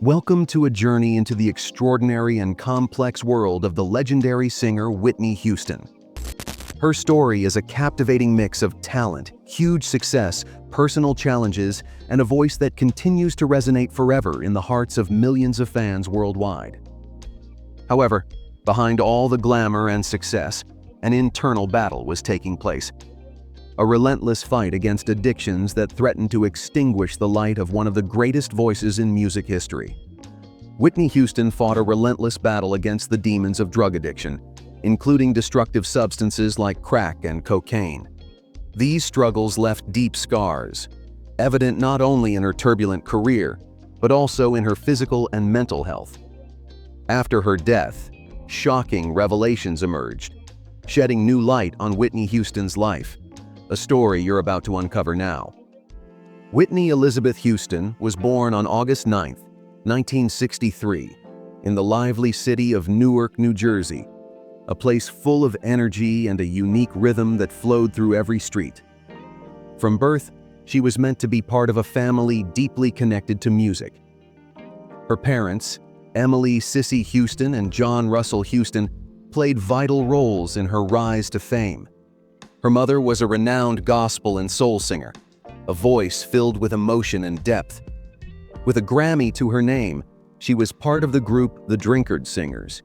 Welcome to a journey into the extraordinary and complex world of the legendary singer Whitney Houston. Her story is a captivating mix of talent, huge success, personal challenges, and a voice that continues to resonate forever in the hearts of millions of fans worldwide. However, behind all the glamour and success, an internal battle was taking place. A relentless fight against addictions that threatened to extinguish the light of one of the greatest voices in music history. Whitney Houston fought a relentless battle against the demons of drug addiction, including destructive substances like crack and cocaine. These struggles left deep scars, evident not only in her turbulent career, but also in her physical and mental health. After her death, shocking revelations emerged, shedding new light on Whitney Houston's life, a story you're about to uncover now. Whitney Elizabeth Houston was born on August 9, 1963, in the lively city of Newark, New Jersey, a place full of energy and a unique rhythm that flowed through every street. From birth, she was meant to be part of a family deeply connected to music. Her parents, Emily Sissy Houston and John Russell Houston, played vital roles in her rise to fame. Her mother was a renowned gospel and soul singer, a voice filled with emotion and depth. With a Grammy to her name, she was part of the group The Drinkard Singers.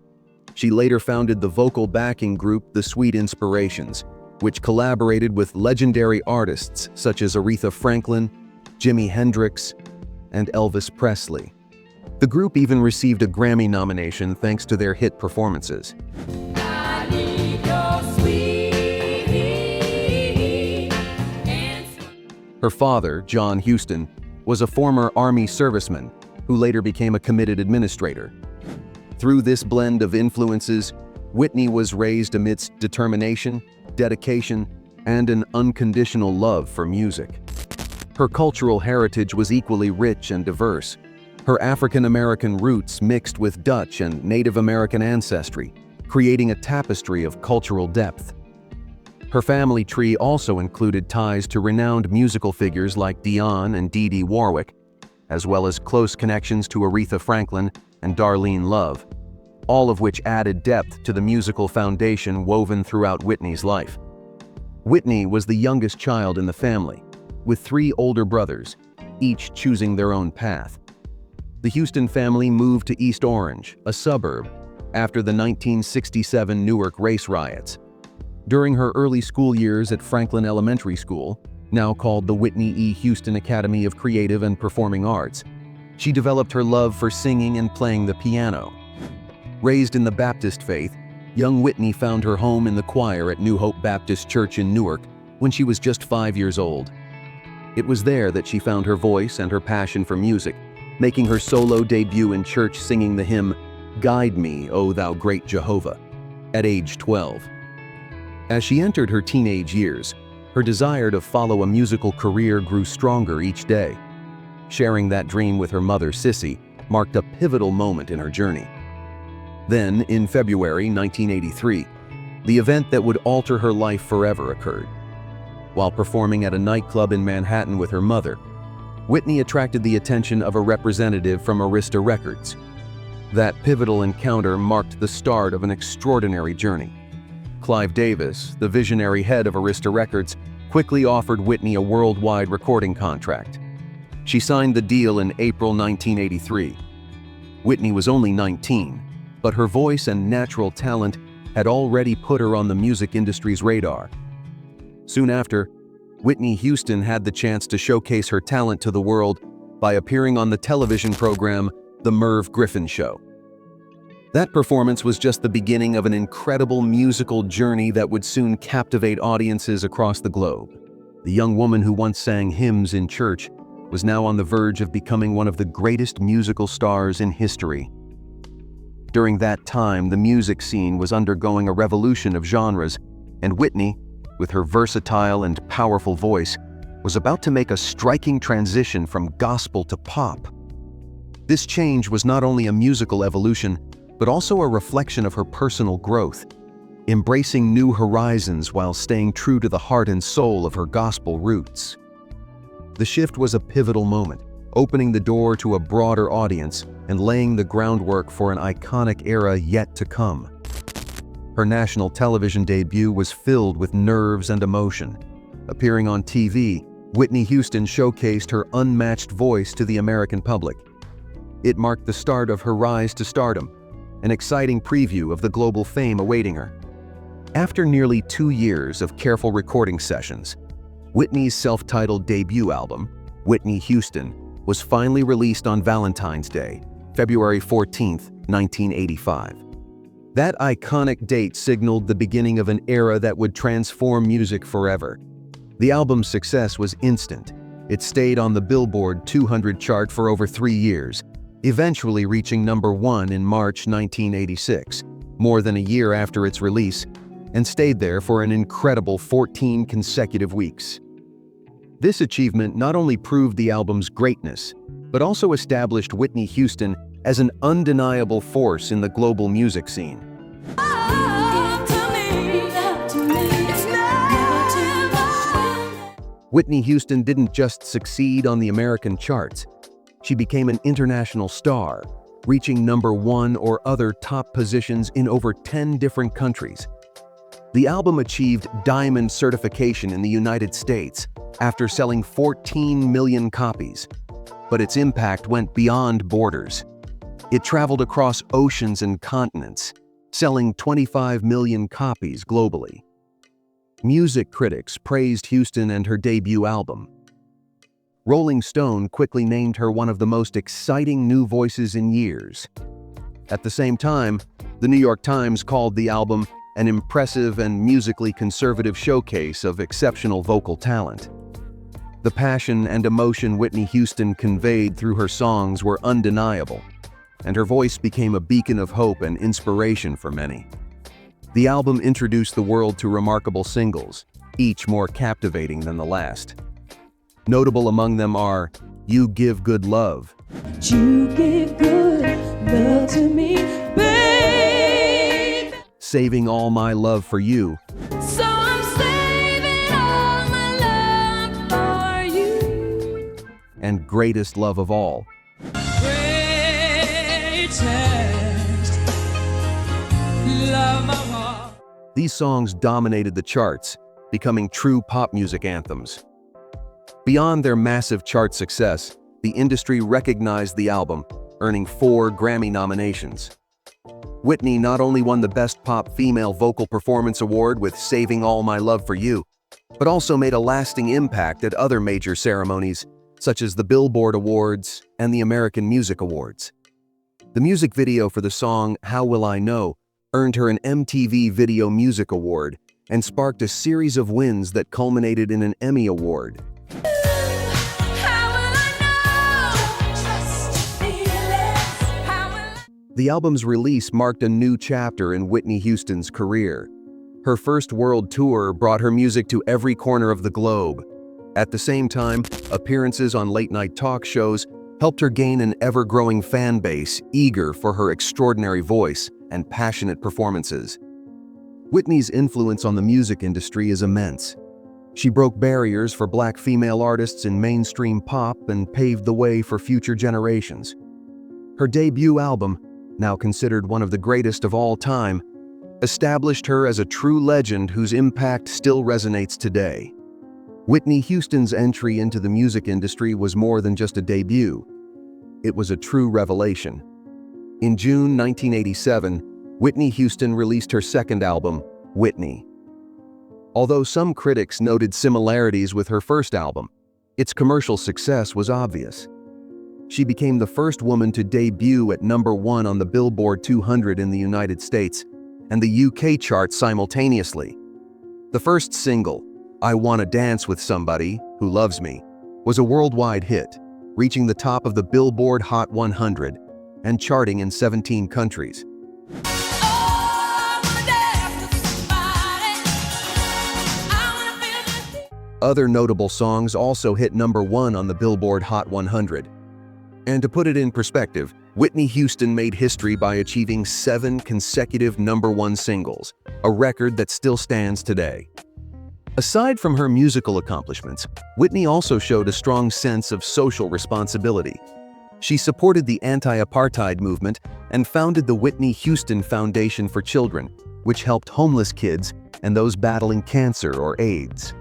She later founded the vocal backing group The Sweet Inspirations, which collaborated with legendary artists such as Aretha Franklin, Jimi Hendrix, and Elvis Presley. The group even received a Grammy nomination thanks to their hit performances. Her father, John Houston, was a former Army serviceman who later became a committed administrator. Through this blend of influences, Whitney was raised amidst determination, dedication, and an unconditional love for music. Her cultural heritage was equally rich and diverse. Her African-American roots mixed with Dutch and Native American ancestry, creating a tapestry of cultural depth. Her family tree also included ties to renowned musical figures like Dionne and Dee Dee Warwick, as well as close connections to Aretha Franklin and Darlene Love, all of which added depth to the musical foundation woven throughout Whitney's life. Whitney was the youngest child in the family, with 3 older brothers, each choosing their own path. The Houston family moved to East Orange, a suburb, after the 1967 Newark race riots. During her early school years at Franklin Elementary School, now called the Whitney E. Houston Academy of Creative and Performing Arts, she developed her love for singing and playing the piano. Raised in the Baptist faith, young Whitney found her home in the choir at New Hope Baptist Church in Newark when she was just 5 years old. It was there that she found her voice and her passion for music, making her solo debut in church singing the hymn, "Guide Me, O Thou Great Jehovah," at age 12. As she entered her teenage years, her desire to follow a musical career grew stronger each day. Sharing that dream with her mother, Sissy, marked a pivotal moment in her journey. Then, in February 1983, the event that would alter her life forever occurred. While performing at a nightclub in Manhattan with her mother, Whitney attracted the attention of a representative from Arista Records. That pivotal encounter marked the start of an extraordinary journey. Clive Davis, the visionary head of Arista Records, quickly offered Whitney a worldwide recording contract. She signed the deal in April 1983. Whitney was only 19, but her voice and natural talent had already put her on the music industry's radar. Soon after, Whitney Houston had the chance to showcase her talent to the world by appearing on the television program The Merv Griffin Show. That performance was just the beginning of an incredible musical journey that would soon captivate audiences across the globe. The young woman who once sang hymns in church was now on the verge of becoming one of the greatest musical stars in history. During that time, the music scene was undergoing a revolution of genres, and Whitney, with her versatile and powerful voice, was about to make a striking transition from gospel to pop. This change was not only a musical evolution, but also a reflection of her personal growth, embracing new horizons while staying true to the heart and soul of her gospel roots. The shift was a pivotal moment, opening the door to a broader audience and laying the groundwork for an iconic era yet to come. Her national television debut was filled with nerves and emotion. Appearing on TV, Whitney Houston showcased her unmatched voice to the American public. It marked the start of her rise to stardom, an exciting preview of the global fame awaiting her. After nearly 2 years of careful recording sessions, Whitney's self-titled debut album, Whitney Houston, was finally released on Valentine's Day, February 14, 1985. That iconic date signaled the beginning of an era that would transform music forever. The album's success was instant. It stayed on the Billboard 200 chart for over 3 years, eventually reaching #1 in March 1986, more than a year after its release, and stayed there for an incredible 14 consecutive weeks. This achievement not only proved the album's greatness, but also established Whitney Houston as an undeniable force in the global music scene. Whitney Houston didn't just succeed on the American charts. She became an international star, reaching #1 or other top positions in over 10 different countries. The album achieved diamond certification in the United States after selling 14 million copies, but its impact went beyond borders. It traveled across oceans and continents, selling 25 million copies globally. Music critics praised Houston and her debut album. Rolling Stone quickly named her one of the most exciting new voices in years. At the same time, the New York Times called the album an impressive and musically conservative showcase of exceptional vocal talent. The passion and emotion Whitney Houston conveyed through her songs were undeniable, and her voice became a beacon of hope and inspiration for many. The album introduced the world to remarkable singles, each more captivating than the last. Notable among them are You Give Good Love, You give good love to me, babe. Saving All My Love for You, So I'm saving all my love for you. and Greatest Love of All. Greatest love of all. These songs dominated the charts, becoming true pop music anthems. Beyond their massive chart success, the industry recognized the album, earning 4 Grammy nominations. Whitney not only won the Best Pop Female Vocal Performance Award with Saving All My Love for You, but also made a lasting impact at other major ceremonies, such as the Billboard Awards and the American Music Awards. The music video for the song How Will I Know earned her an MTV Video Music Award and sparked a series of wins that culminated in an Emmy Award. The album's release marked a new chapter in Whitney Houston's career. Her first world tour brought her music to every corner of the globe. At the same time, appearances on late-night talk shows helped her gain an ever-growing fan base eager for her extraordinary voice and passionate performances. Whitney's influence on the music industry is immense. She broke barriers for Black female artists in mainstream pop and paved the way for future generations. Her debut album, now considered one of the greatest of all time, established her as a true legend whose impact still resonates today. Whitney Houston's entry into the music industry was more than just a debut. It was a true revelation. In June 1987, Whitney Houston released her second album, Whitney. Although some critics noted similarities with her first album, its commercial success was obvious. She became the first woman to debut at #1 on the Billboard 200 in the United States and the UK chart simultaneously. The first single, I Wanna Dance with Somebody Who Loves Me, was a worldwide hit, reaching the top of the Billboard Hot 100 and charting in 17 countries. Other notable songs also hit #1 on the Billboard Hot 100. And to put it in perspective, Whitney Houston made history by achieving 7 consecutive #1 singles, a record that still stands today. Aside from her musical accomplishments, Whitney also showed a strong sense of social responsibility. She supported the anti-apartheid movement and founded the Whitney Houston Foundation for Children, which helped homeless kids and those battling cancer or AIDS.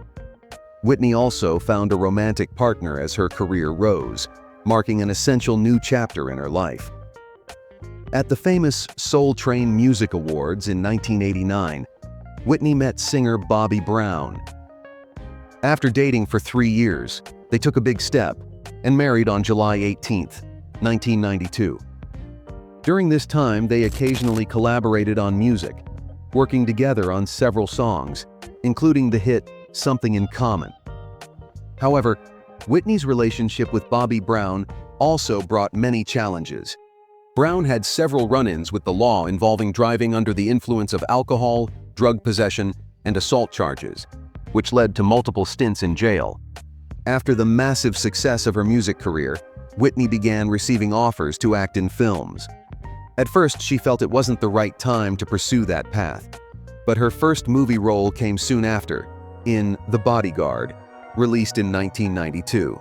Whitney also found a romantic partner as her career rose, marking an essential new chapter in her life. At the famous Soul Train Music Awards in 1989, Whitney met singer Bobby Brown. After dating for 3 years, they took a big step and married on July 18, 1992. During this time, they occasionally collaborated on music, working together on several songs, including the hit Something in Common. However, Whitney's relationship with Bobby Brown also brought many challenges. Brown had several run-ins with the law involving driving under the influence of alcohol, drug possession, and assault charges, which led to multiple stints in jail. After the massive success of her music career, Whitney began receiving offers to act in films. At first, she felt it wasn't the right time to pursue that path, but her first movie role came soon after, in The Bodyguard, released in 1992.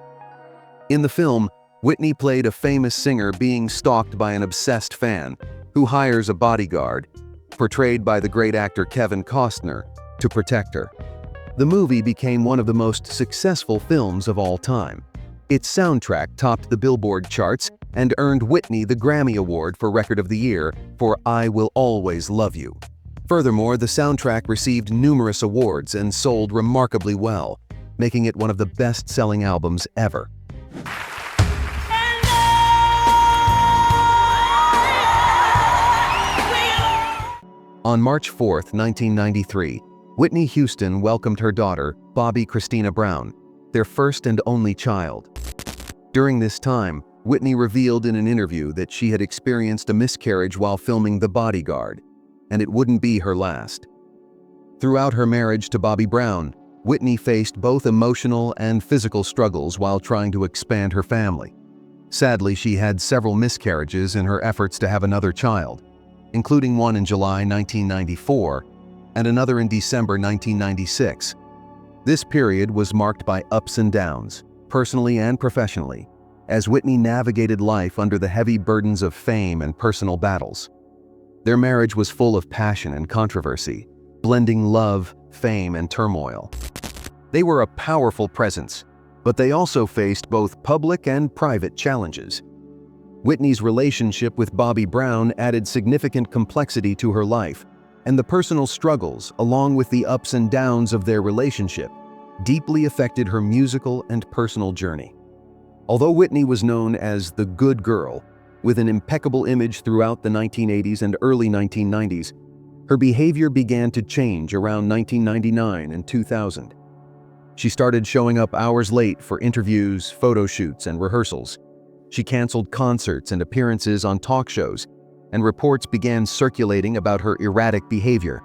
In the film, Whitney played a famous singer being stalked by an obsessed fan who hires a bodyguard, portrayed by the great actor Kevin Costner, to protect her. The movie became one of the most successful films of all time. Its soundtrack topped the Billboard charts and earned Whitney the Grammy Award for Record of the Year for I Will Always Love You. Furthermore, the soundtrack received numerous awards and sold remarkably well, making it one of the best-selling albums ever. On March 4, 1993, Whitney Houston welcomed her daughter, Bobby Christina Brown, their first and only child. During this time, Whitney revealed in an interview that she had experienced a miscarriage while filming The Bodyguard, and it wouldn't be her last. Throughout her marriage to Bobby Brown, Whitney faced both emotional and physical struggles while trying to expand her family. Sadly, she had several miscarriages in her efforts to have another child, including one in July 1994 and another in December 1996. This period was marked by ups and downs, personally and professionally, as Whitney navigated life under the heavy burdens of fame and personal battles. Their marriage was full of passion and controversy, blending love, fame, and turmoil. They were a powerful presence, but they also faced both public and private challenges. Whitney's relationship with Bobby Brown added significant complexity to her life, and the personal struggles, along with the ups and downs of their relationship, deeply affected her musical and personal journey. Although Whitney was known as the good girl, with an impeccable image throughout the 1980s and early 1990s, her behavior began to change around 1999 and 2000. She started showing up hours late for interviews, photo shoots, and rehearsals. She canceled concerts and appearances on talk shows, and reports began circulating about her erratic behavior.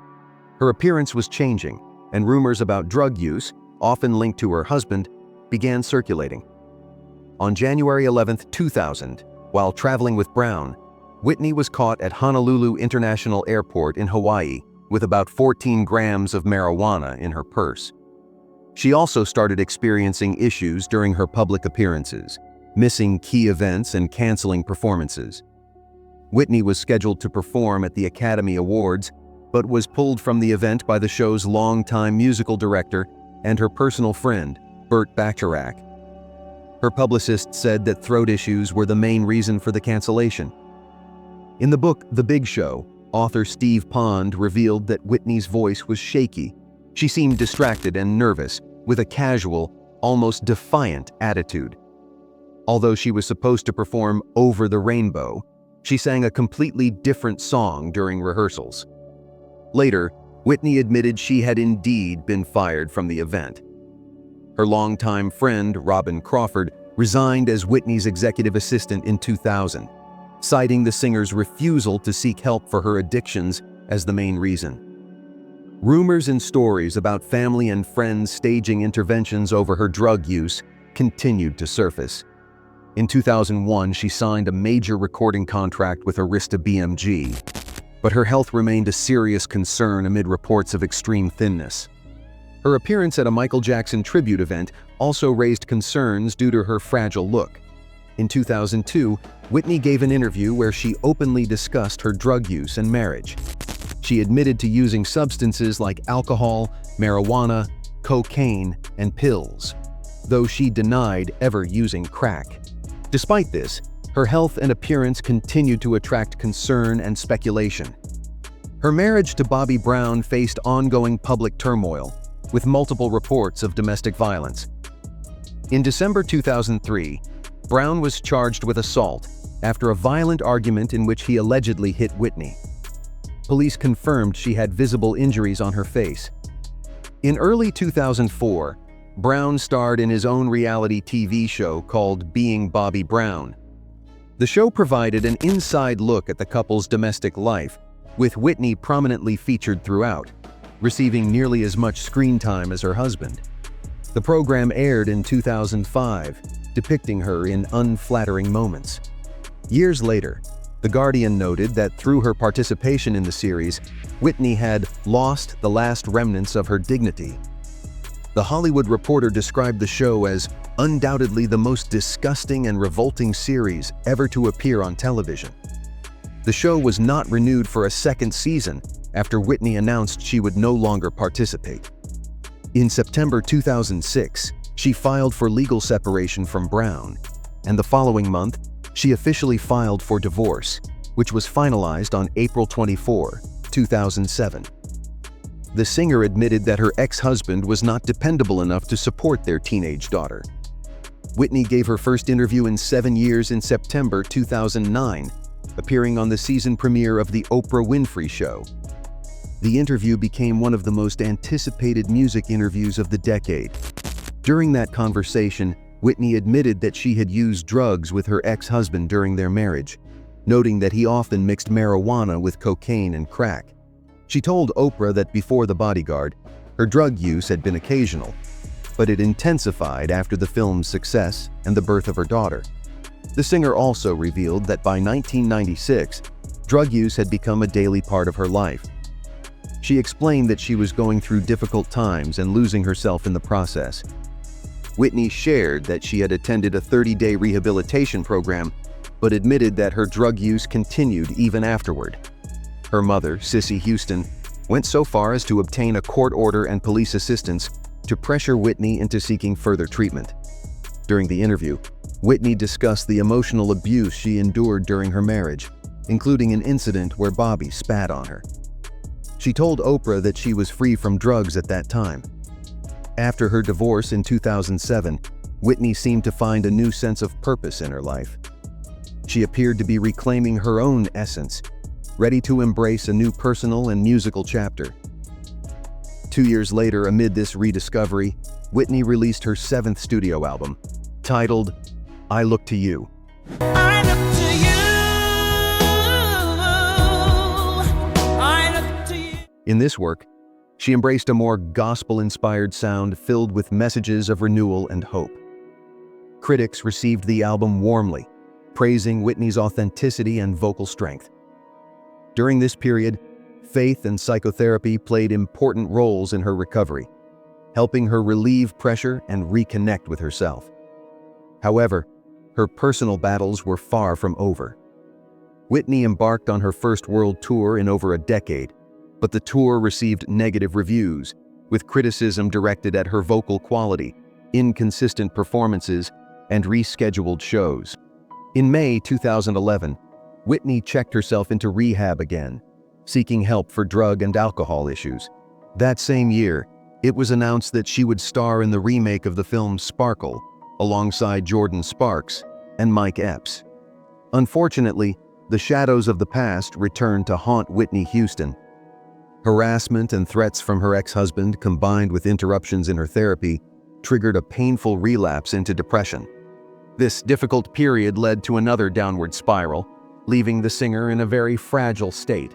Her appearance was changing, and rumors about drug use, often linked to her husband, began circulating. On January 11, 2000, while traveling with Brown, Whitney was caught at Honolulu International Airport in Hawaii with about 14 grams of marijuana in her purse. She also started experiencing issues during her public appearances, missing key events and canceling performances. Whitney was scheduled to perform at the Academy Awards, but was pulled from the event by the show's longtime musical director and her personal friend, Burt Bacharach. Her publicist said that throat issues were the main reason for the cancellation. In the book The Big Show, author Steve Pond revealed that Whitney's voice was shaky. She seemed distracted and nervous, with a casual, almost defiant attitude. Although she was supposed to perform Over the Rainbow, she sang a completely different song during rehearsals. Later, Whitney admitted she had indeed been fired from the event. Her longtime friend, Robin Crawford, resigned as Whitney's executive assistant in 2000, citing the singer's refusal to seek help for her addictions as the main reason. Rumors and stories about family and friends staging interventions over her drug use continued to surface. In 2001, she signed a major recording contract with Arista BMG, but her health remained a serious concern amid reports of extreme thinness. Her appearance at a Michael Jackson tribute event also raised concerns due to her fragile look. In 2002, Whitney gave an interview where she openly discussed her drug use and marriage. She admitted to using substances like alcohol, marijuana, cocaine, and pills, though she denied ever using crack. Despite this, her health and appearance continued to attract concern and speculation. Her marriage to Bobby Brown faced ongoing public turmoil, with multiple reports of domestic violence. In December 2003, Brown was charged with assault after a violent argument in which he allegedly hit Whitney. Police confirmed she had visible injuries on her face. In early 2004, Brown starred in his own reality TV show called Being Bobby Brown. The show provided an inside look at the couple's domestic life, with Whitney prominently featured throughout, receiving nearly as much screen time as her husband. The program aired in 2005, depicting her in unflattering moments. Years later, The Guardian noted that through her participation in the series, Whitney had lost the last remnants of her dignity. The Hollywood Reporter described the show as undoubtedly the most disgusting and revolting series ever to appear on television. The show was not renewed for a second season after Whitney announced she would no longer participate. In September 2006, she filed for legal separation from Brown, and the following month, she officially filed for divorce, which was finalized on April 24, 2007. The singer admitted that her ex-husband was not dependable enough to support their teenage daughter. Whitney gave her first interview in 7 years in September 2009, appearing on the season premiere of The Oprah Winfrey Show. The interview became one of the most anticipated music interviews of the decade. During that conversation, Whitney admitted that she had used drugs with her ex-husband during their marriage, noting that he often mixed marijuana with cocaine and crack. She told Oprah that before The Bodyguard, her drug use had been occasional, but it intensified after the film's success and the birth of her daughter. The singer also revealed that by 1996, drug use had become a daily part of her life. She explained that she was going through difficult times and losing herself in the process. Whitney shared that she had attended a 30-day rehabilitation program, but admitted that her drug use continued even afterward. Her mother, Whitney Houston, went so far as to obtain a court order and police assistance to pressure Whitney into seeking further treatment. During the interview, Whitney discussed the emotional abuse she endured during her marriage, including an incident where Bobby spat on her. She told Oprah that she was free from drugs at that time. After her divorce in 2007, Whitney seemed to find a new sense of purpose in her life. She appeared to be reclaiming her own essence, ready to embrace a new personal and musical chapter. 2 years later, amid this rediscovery, Whitney released her 7th studio album, titled I Look to You. I look to you. I look to you. In this work, she embraced a more gospel-inspired sound filled with messages of renewal and hope. Critics received the album warmly, praising Whitney's authenticity and vocal strength. During this period, faith and psychotherapy played important roles in her recovery, helping her relieve pressure and reconnect with herself. However, her personal battles were far from over. Whitney embarked on her first world tour in over a decade, but the tour received negative reviews, with criticism directed at her vocal quality, inconsistent performances, and rescheduled shows. In May 2011, Whitney checked herself into rehab again, seeking help for drug and alcohol issues. That same year, it was announced that she would star in the remake of the film Sparkle, alongside Jordan Sparks and Mike Epps. Unfortunately, the shadows of the past returned to haunt Whitney Houston. Harassment and threats from her ex-husband, combined with interruptions in her therapy, triggered a painful relapse into depression. This difficult period led to another downward spiral, leaving the singer in a very fragile state.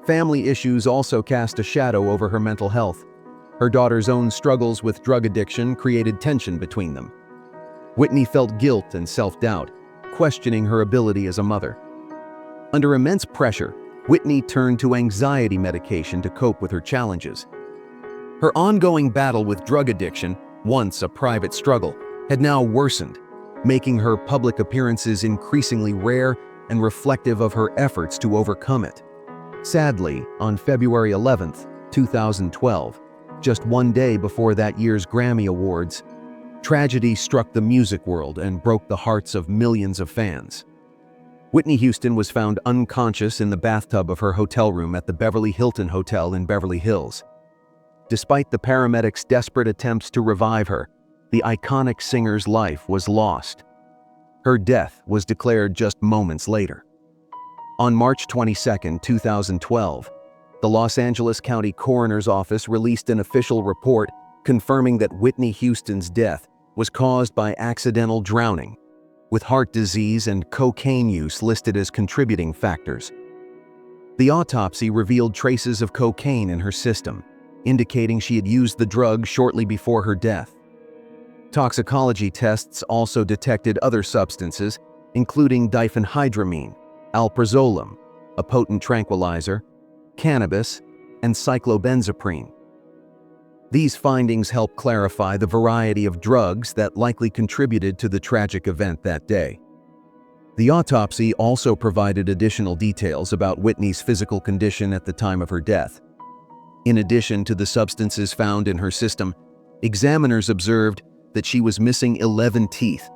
Family issues also cast a shadow over her mental health. Her daughter's own struggles with drug addiction created tension between them. Whitney felt guilt and self-doubt, questioning her ability as a mother. Under immense pressure, Whitney turned to anxiety medication to cope with her challenges. Her ongoing battle with drug addiction, once a private struggle, had now worsened, making her public appearances increasingly rare and reflective of her efforts to overcome it. Sadly, on February 11, 2012, just one day before that year's Grammy Awards, tragedy struck the music world and broke the hearts of millions of fans. Whitney Houston was found unconscious in the bathtub of her hotel room at the Beverly Hilton Hotel in Beverly Hills. Despite the paramedics' desperate attempts to revive her, the iconic singer's life was lost. Her death was declared just moments later. On March 22, 2012, the Los Angeles County Coroner's Office released an official report confirming that Whitney Houston's death was caused by accidental drowning, with heart disease and cocaine use listed as contributing factors. The autopsy revealed traces of cocaine in her system, indicating she had used the drug shortly before her death. Toxicology tests also detected other substances, including diphenhydramine, alprazolam, a potent tranquilizer, cannabis, and cyclobenzaprine. These findings help clarify the variety of drugs that likely contributed to the tragic event that day. The autopsy also provided additional details about Whitney's physical condition at the time of her death. In addition to the substances found in her system, examiners observed that she was missing 11 teeth,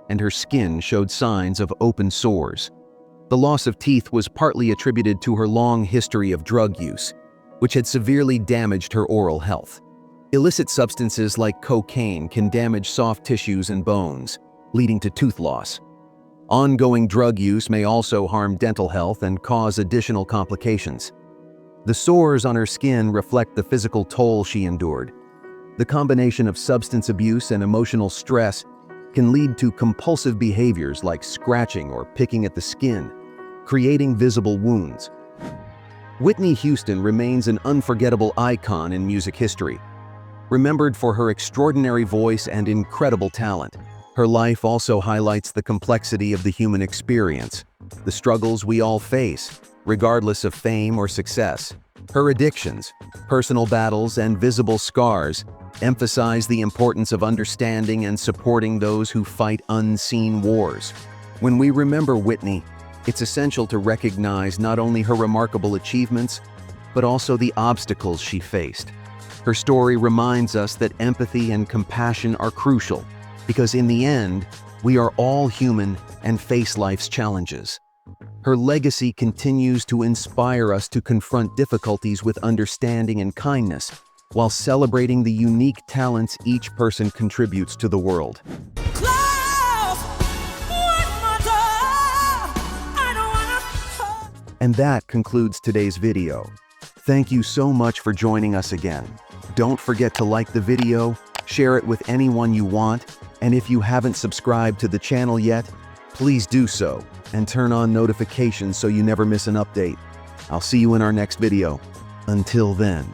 and her skin showed signs of open sores. The loss of teeth was partly attributed to her long history of drug use, which had severely damaged her oral health. Illicit substances like cocaine can damage soft tissues and bones, leading to tooth loss. Ongoing drug use may also harm dental health and cause additional complications. The sores on her skin reflect the physical toll she endured. The combination of substance abuse and emotional stress can lead to compulsive behaviors like scratching or picking at the skin, creating visible wounds. Whitney Houston remains an unforgettable icon in music history. Remembered for her extraordinary voice and incredible talent, her life also highlights the complexity of the human experience, the struggles we all face, regardless of fame or success. Her addictions, personal battles, and visible scars emphasize the importance of understanding and supporting those who fight unseen wars. When we remember Whitney, it's essential to recognize not only her remarkable achievements, but also the obstacles she faced. Her story reminds us that empathy and compassion are crucial, because in the end, we are all human and face life's challenges. Her legacy continues to inspire us to confront difficulties with understanding and kindness, while celebrating the unique talents each person contributes to the world. And that concludes today's video. Thank you so much for joining us again. Don't forget to like the video, share it with anyone you want, and if you haven't subscribed to the channel yet, please do so and turn on notifications so you never miss an update. I'll see you in our next video. Until then.